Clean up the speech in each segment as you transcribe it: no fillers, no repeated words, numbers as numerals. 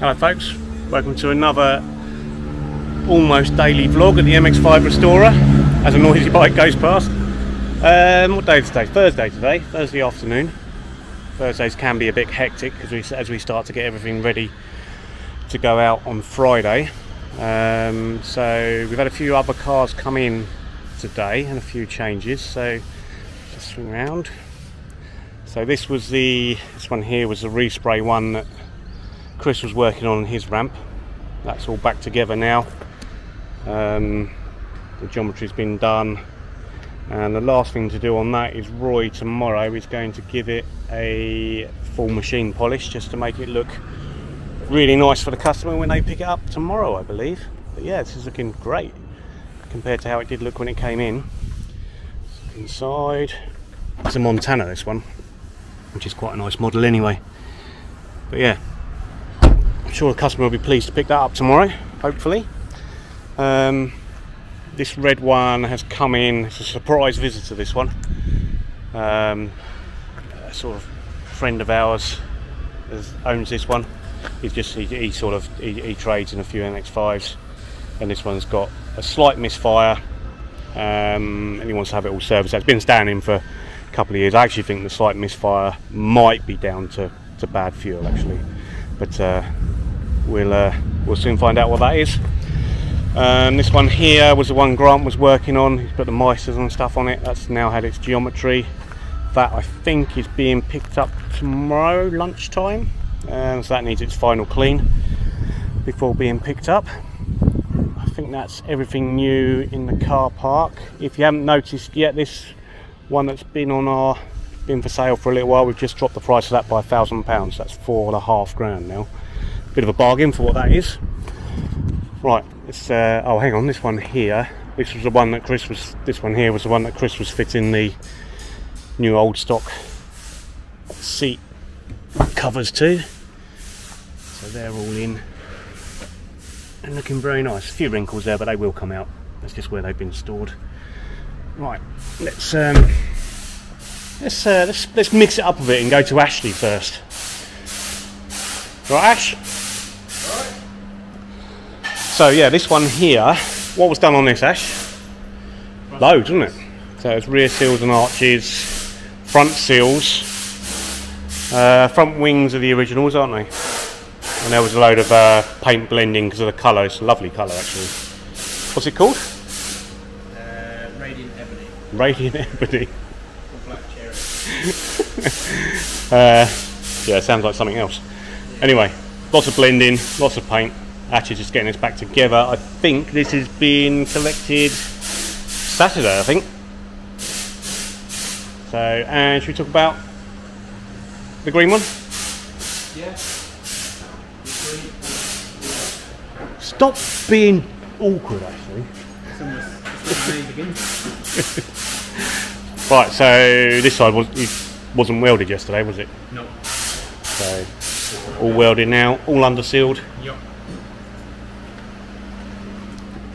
Hello folks, welcome to another almost daily vlog at the MX5 Restorer as a noisy bike goes past. What day is today? Thursday today, Thursday afternoon. Thursdays can be a bit hectic as we start to get everything ready to go out on Friday. So we've had a few other cars come in today and a few changes, so just swing around. So this one here was the respray one that Chris was working on his ramp. That's all back together now. The geometry's been done, and the last thing to do on that is Roy tomorrow is going to give it a full machine polish just to make it look really nice for the customer when they pick it up tomorrow, I believe. But yeah, this is looking great compared to how it did look when it came in. Inside, it's a Montana, this one, which is quite a nice model anyway. But yeah, I'm sure the customer will be pleased to pick that up tomorrow, hopefully. This red one has come in. It's a surprise visitor, this one. A sort of friend of ours owns this one. He trades in a few MX5s, and this one's got a slight misfire, and he wants to have it all serviced. It's been standing for a couple of years. I actually think the slight misfire might be down to bad fuel, actually, but we'll soon find out what that is. This one here was the one Grant was working on. He's put the Meisters and stuff on it. That's now had its geometry. That I think is being picked up tomorrow lunchtime, so that needs its final clean before being picked up. I think that's everything new in the car park. If you haven't noticed yet, this one that's been for sale for a little while, we've just dropped the price of that by £1,000. That's £4,500 now. Bit of a bargain for what that is. Right, it's oh, hang on, this one here. This was the one that Chris was. This one here was the one that Chris was fitting the new old stock seat covers to. So they're all in and looking very nice. A few wrinkles there, but they will come out. That's just where they've been stored. Right, let's mix it up a bit and go to Ashley first. Right, Ash. So yeah, this one here, what was done on this, Ash? Loads, wasn't it? So it's rear seals and arches, front seals, front wings are the originals, aren't they? And there was a load of paint blending because of the colour. It's a lovely colour, actually. What's it called? Radiant Ebony. Radiant Ebony. Or black cherry. Yeah, it sounds like something else. Anyway, lots of blending, lots of paint. Actually just getting this back together. I think this is being collected Saturday, I think. So, and should we talk about the green one? Yeah. Stop being awkward, actually. Right, so this side wasn't welded yesterday, was it? No. So, all welded now, all under sealed. Yep.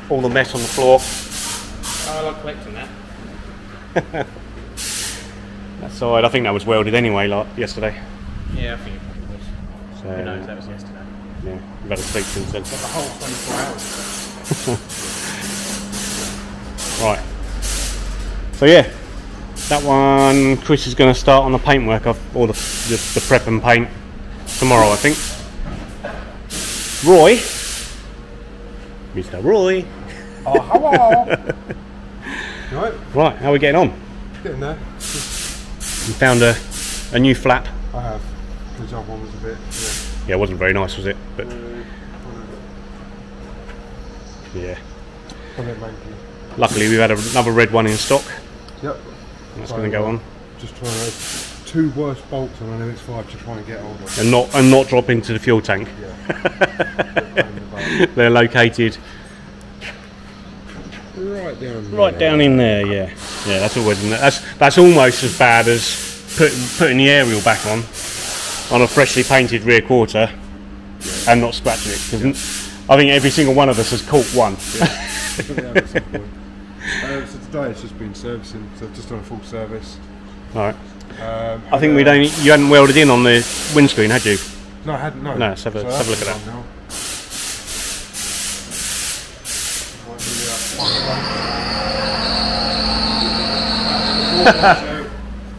All the mess on the floor. Oh, I like collecting that. That side, I think that was welded anyway, like yesterday. Yeah, I think it probably was. So, who knows, that was yesterday. Yeah, we've had a sleep since then. But the whole 24 hours. Right. So yeah, that one, Chris is going to start on the paintwork of all the prep and paint tomorrow, I think. Roy, Mr. Roy. Oh, hello. Right, how are we getting on? Getting there. You found a new flap. I have. The job one was a bit, Yeah, it wasn't very nice, was it? But yeah. A bit manky. Luckily, we've had another red one in stock. Yep. That's going to go on. Just trying to two worst bolts on an MX5 to try and get hold of. And not drop into the fuel tank. Yeah. They're located right down in there. Yeah. Yeah, that's always in there. That's almost as bad as putting the aerial back on a freshly painted rear quarter and not scratching it. Because I think every single one of us has caught one. Yeah. So today it's just been servicing, so I've just done a full service. All right. I think you hadn't welded in on the windscreen, had you? No, I hadn't. No. No, let's have a look at that. Now.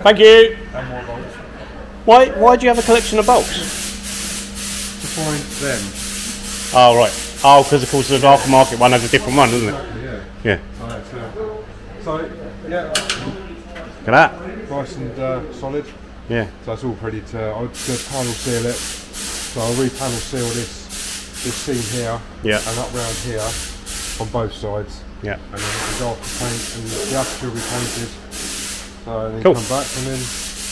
Thank you. And more bolts. Why do you have a collection of bolts? To find them. Oh right. Oh, because of course the aftermarket one has a different one, doesn't it? Yeah. Yeah. So yeah, Look at that. nice and solid. Yeah. So it's all ready to. I'll just panel seal it. So I'll re-panel seal this seam here. Yeah. And up round here on both sides. Yeah. And then it'll go off the paint and the aperture will be painted. So then Cool. come back and then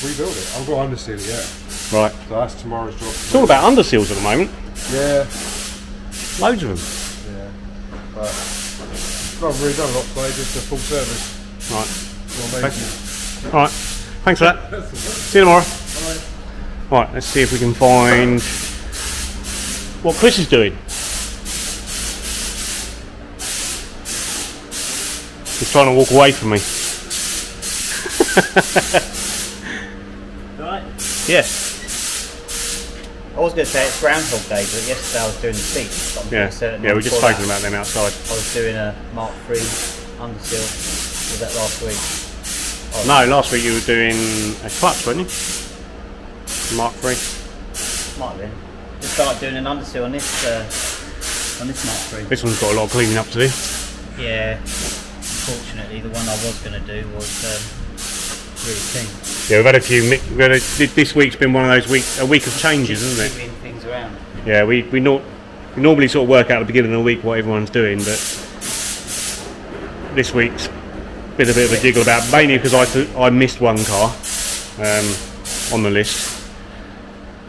rebuild it. I've got to underseal it yet. Right. So that's tomorrow's job. It's all about underseals at the moment. Yeah. Loads of them. Yeah. But I've really done a lot today, just a full service. Right. Well, amazing. All right. Thanks for that. See you tomorrow. Right. Let's see if we can find what Chris is doing. He's trying to walk away from me. Right. Yes. I was going to say it's Groundhog Day, but yesterday I was doing the seats. But I'm Yeah. pretty certain Yeah. We just before spoken that, about them outside. I was doing a Mark III underseal. Was that last week? Oh, No, last week you were doing a clutch, weren't you? Mark III. Might have been. Just started doing an underseal on this Mark III. This one's got a lot of cleaning up to do. Yeah. Unfortunately, the one I was going to do was really clean. Yeah, we've had a few. This week's been one of those a week of changes, isn't it? Moving things around. Yeah, we normally sort of work out at the beginning of the week what everyone's doing, but this week's been a bit of a jiggle about, mainly because I missed one car on the list,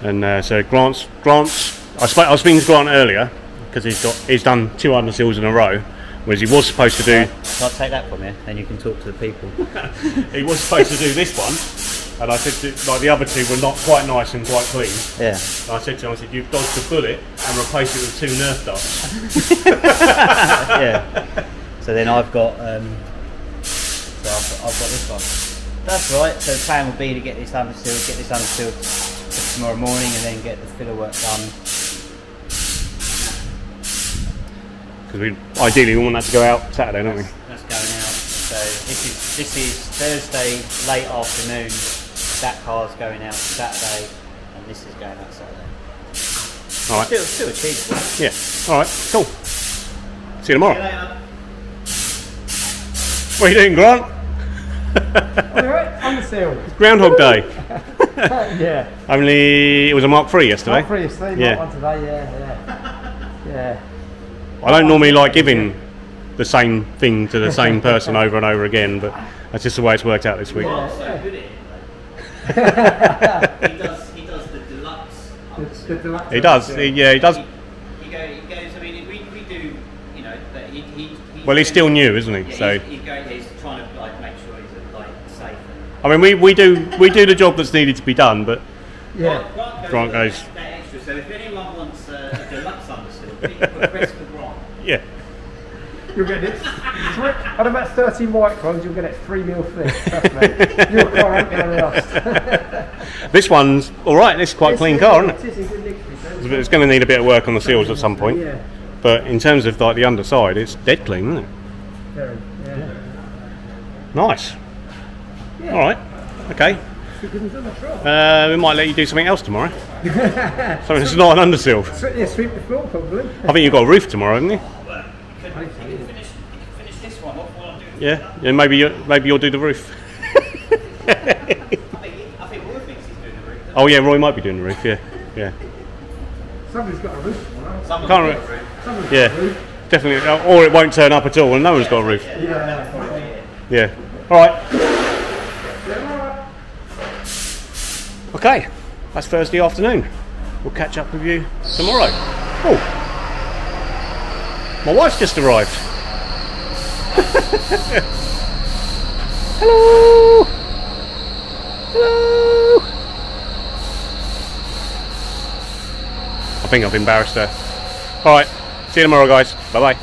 and so Grant's. I was speaking to Grant earlier because he's done 2 underseals in a row, whereas he was supposed to do. I'll take that from you, then you can talk to the people. He was supposed to do this one, and I said like the other 2 were not quite nice and quite clean. Yeah. And I said to him, you've dodged a bullet and replaced it with 2 Nerf darts. Yeah. So then I've got I've got this one. That's right. So the plan will be to get this undersealed tomorrow morning, and then get the filler work done. Because ideally we want that to go out Saturday, don't we? That's going out. So this is Thursday late afternoon. That car's going out Saturday, and this is going out Saturday. All right. Still achievable. Yeah. All right. Cool. See you tomorrow. See you later. What are you doing, Grant? Alright, underseal. It's Groundhog Day. Yeah. Only it was a Mark III yesterday. Mark III yesterday, Yeah. Mark 1 today, yeah. I don't normally like giving the same thing to the same person over and over again, but that's just the way it's worked out this week. So good at it. He does the deluxe. The deluxe. He does. He does. He goes. I mean, we do. You know, that he Well, he's still new, isn't he? Yeah, So he's trying to like make sure he's like safe. I mean, we do the job that's needed to be done, but Yeah. Grant goes. that extra. So if anyone wants a deluxe underseal, please request for Grant. yeah. You'll get it. At about 30 microns, you'll get it 3 mil thick. Trust me. Your car ain't going to rust. This one's all right. It's quite a clean car, isn't it? It is in good nick, to be fair. It's going to need a bit of work on the seals at some point. Yeah. But in terms of like the underside, it's dead clean, isn't it? Very. Yeah. Nice. Yeah. All right. Okay. Good ones on the trot. We might let you do something else tomorrow. Something that's not an underseal. Yeah, sweep the floor probably. I think you've got a roof tomorrow, haven't you? You can finish this one off while I'm doing. Yeah. Yeah. Maybe you'll do the roof. I think Roy thinks he's doing the roof. Oh yeah, Roy might be doing the roof. Yeah. Yeah. Somebody's got a roof tomorrow. Someone's Can't got re- a roof. Somebody's got a Yeah. roof. Definitely. Or it won't turn up at all, and no one's got a roof. Yeah. Yeah. All right. Okay. That's Thursday afternoon. We'll catch up with you tomorrow. Oh. My wife's just arrived. Hello. Hello. I think I've embarrassed her. All right. See you tomorrow, guys. Bye bye.